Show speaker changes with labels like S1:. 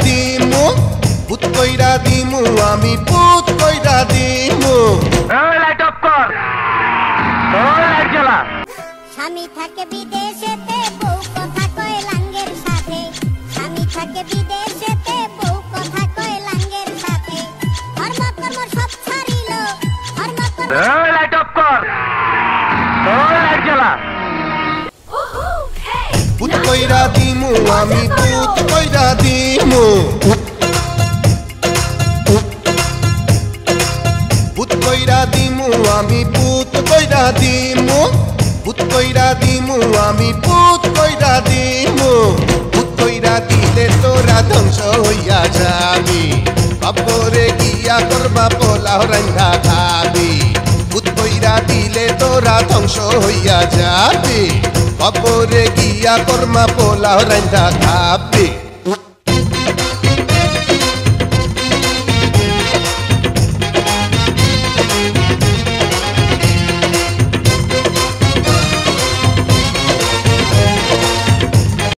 S1: দিমু পুত কইরা দিমু আমি পুত কইরা দিমু
S2: লাইট অফ কর লাইট জ্বালা
S3: স্বামী থাকে বিদেশেতে বউ কথা কয় লাঙ্গের সাথে স্বামী থাকে বিদেশেতে বউ কথা কয় লাঙ্গের সাথে ধর্ম সব ছাড়িল
S2: লাইট অফ কর লাইট জ্বালা
S1: পুত কইরা দিমু আমি পুত কইরা দিমু পুত কইরা দিমু আমি পুত কইরা দিমু পুত কইরা দিমু আমি পুত কইরা দিমু পুত কইরা দিলে তোরা ধ্বংস হইয়া যাবি বাপরে গিয়া করবা পোলাও রান্ধা খাবি পুত কইরা দিলে তোরা ধ্বংস হইয়া যাবি বাপরে গিয়া করমা পোলাও রান্ধা খাবি